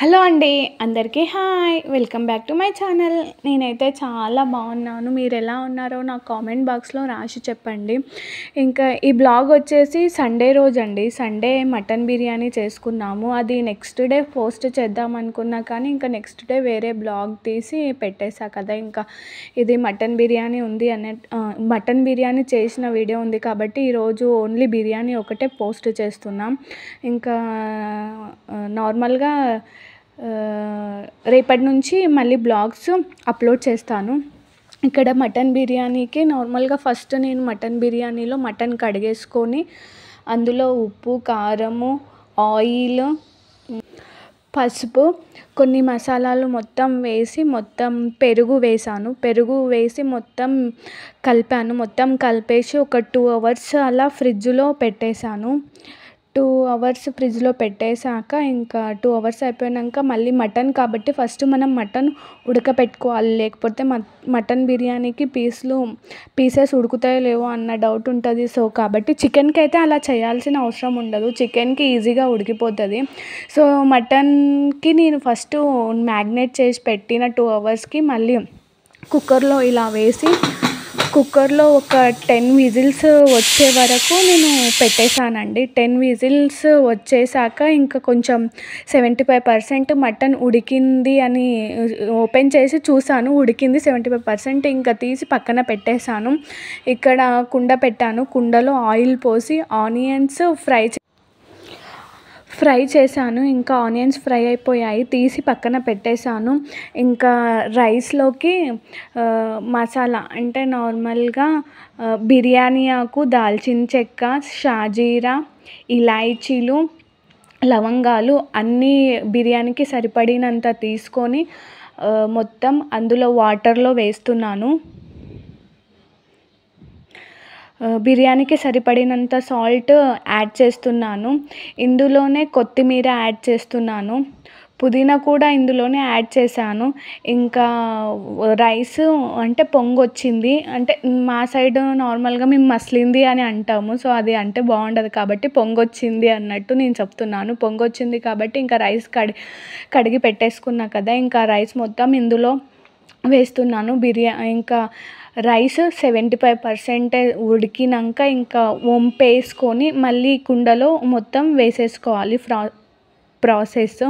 Hello అండి, అందరికీ hi. Welcome back to my channel. నేనైతే చాలా బాగున్నాను. మీరు ఎలా ఉన్నారో నాకు కామెంట్ బాక్స్లో రాసి చెప్పండి. ఇంకా ఈ బ్లాగ్ వచ్చేసి సండే రోజు అండి. సండే మటన్ బిర్యానీ చేసుకున్నాము. అది నెక్స్ట్ డే పోస్ట్ చేద్దాం అనుకున్నా, కానీ ఇంకా నెక్స్ట్ డే వేరే బ్లాగ్ తీసి పెట్టేశా కదా. ఇంకా ఇది మటన్ బిర్యానీ ఉంది మటన్ బిర్యానీ చేసిన వీడియో ఉంది కాబట్టి ఈరోజు ఓన్లీ బిర్యానీ ఒకటే పోస్ట్ చేస్తున్నాం. ఇంకా నార్మల్గా రేపటి నుంచి మళ్ళీ బ్లాగ్స్ అప్లోడ్ చేస్తాను. ఇక్కడ మటన్ బిర్యానీకి నార్మల్గా ఫస్ట్ నేను మటన్ బిర్యానీలో మటన్ కడిగేసుకొని అందులో ఉప్పు, కారము, ఆయిల్, పసుపు, కొన్ని మసాలాలు మొత్తం వేసి పెరుగు వేసాను. పెరుగు వేసి కలిపాను. కలిపేసి ఒక 2 hours అలా ఫ్రిడ్జ్లో పెట్టేశాను. 2 hours ఫ్రిడ్జ్లో పెట్టేశాక ఇంకా 2 hours అయిపోయాక మళ్ళీ మటన్ కాబట్టి ఫస్ట్ మనం మటన్ ఉడకపెట్టుకోవాలి. లేకపోతే మటన్ బిర్యానీకి పీసెస్ ఉడుకుతాయో లేవో అన్న డౌట్ ఉంటుంది. సో కాబట్టి చికెన్కి అయితే అలా చేయాల్సిన అవసరం ఉండదు. చికెన్కి ఈజీగా ఉడికిపోతుంది. సో మటన్కి నేను ఫస్ట్ మ్యాగ్నేట్ చేసి పెట్టిన 2 hours మళ్ళీ కుక్కర్లో ఇలా వేసి కుక్కర్లో ఒక 10 విజిల్స్ వచ్చే వరకు నేను పెట్టేశానండి. 10 విజిల్స్ వచ్చేసాక ఇంకా కొంచెం 75% మటన్ ఉడికింది అని ఓపెన్ చేసి చూసాను. ఉడికింది 75%. ఇంకా తీసి పక్కన పెట్టేశాను. ఇక్కడ కుండ పెట్టాను. కుండలో ఆయిల్ పోసి ఆనియన్స్ ఫ్రై చేశాను. ఇంకా ఆనియన్స్ ఫ్రై అయిపోయాయి, తీసి పక్కన పెట్టేశాను. ఇంకా రైస్లోకి మసాలా అంటే నార్మల్గా బిర్యానీ ఆకు, దాల్చిన చెక్క, షాజీరా, ఇలాచీలు, లవంగాలు అన్నీ బిర్యానీకి సరిపడినంత తీసుకొని మొత్తం అందులో వాటర్లో వేస్తున్నాను. బిర్యానీకి సరిపడినంత సాల్ట్ యాడ్ చేస్తున్నాను. ఇందులోనే కొత్తిమీర యాడ్ చేస్తున్నాను. పుదీనా కూడా ఇందులోనే యాడ్ చేశాను. ఇంకా రైస్ అంటే పొంగొచ్చింది. అంటే మా సైడ్ నార్మల్గా మేము మసలింది అని అంటాము. సో అది అంటే బాగుండదు కాబట్టి పొంగొచ్చింది అన్నట్టు నేను చెప్తున్నాను. పొంగొచ్చింది కాబట్టి ఇంకా రైస్ కడిగి పెట్టేసుకున్నా కదా, ఇంకా రైస్ మొత్తం ఇందులో వేస్తున్నాను. ఇంకా రైస్ 75% ఉడికినాక ఇంకా వంపేసుకొని మళ్ళీ కుండలో మొత్తం వేసేసుకోవాలి. ప్రాసెస్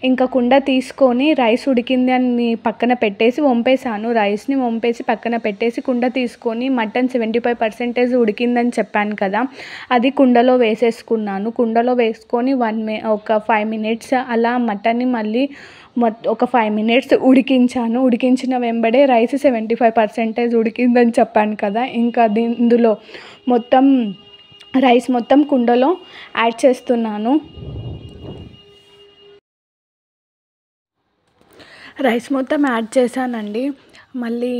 ఇంకా కుండ తీసుకొని రైస్ ఉడికింది అని పక్కన పెట్టేసి వంపేసాను. రైస్ని వంపేసి పక్కన పెట్టేసి కుండ తీసుకొని మటన్ 75% ఉడికిందని చెప్పాను కదా, అది కుండలో వేసేసుకున్నాను. కుండలో వేసుకొని ఒక 5 minutes అలా మటన్ని మళ్ళీ ఒక 5 minutes ఉడికించాను. ఉడికించిన వెంబడే రైస్ 75% ఉడికిందని చెప్పాను కదా, ఇంకా ఇందులో రైస్ మొత్తం కుండలో యాడ్ చేస్తున్నాను. రైస్ మొత్తం యాడ్ చేశానండి. మళ్ళీ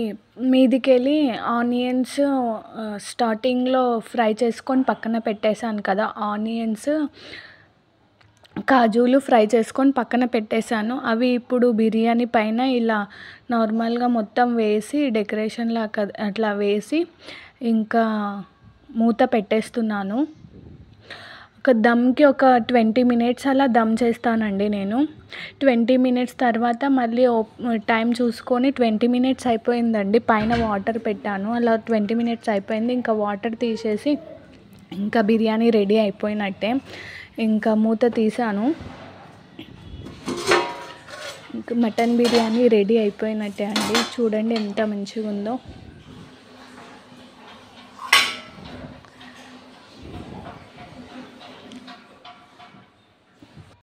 మీదికెళ్ళి ఆనియన్స్ స్టార్టింగ్లో ఫ్రై చేసుకొని పక్కన పెట్టేశాను కదా, ఆనియన్స్, కాజులు ఫ్రై చేసుకొని పక్కన పెట్టేశాను. అవి ఇప్పుడు బిర్యానీ పైన ఇలా నార్మల్గా మొత్తం వేసి డెకరేషన్ లాగా అట్లా వేసి ఇంకా మూత పెట్టేస్తున్నాను. ఒక దమ్కి ఒక 20 minutes అలా దమ్ చేస్తానండి నేను. 20 minutes తర్వాత మళ్ళీ టైం చూసుకొని 20 minutes అయిపోయిందండి. పైన వాటర్ పెట్టాను. అలా 20 minutes అయిపోయింది. ఇంకా వాటర్ తీసేసి ఇంకా బిర్యానీ రెడీ అయిపోయినట్టే. ఇంకా మూత తీసాను. ఇంకా మటన్ బిర్యానీ రెడీ అయిపోయినట్టే అండి. చూడండి ఎంత మంచిగా ఉందో.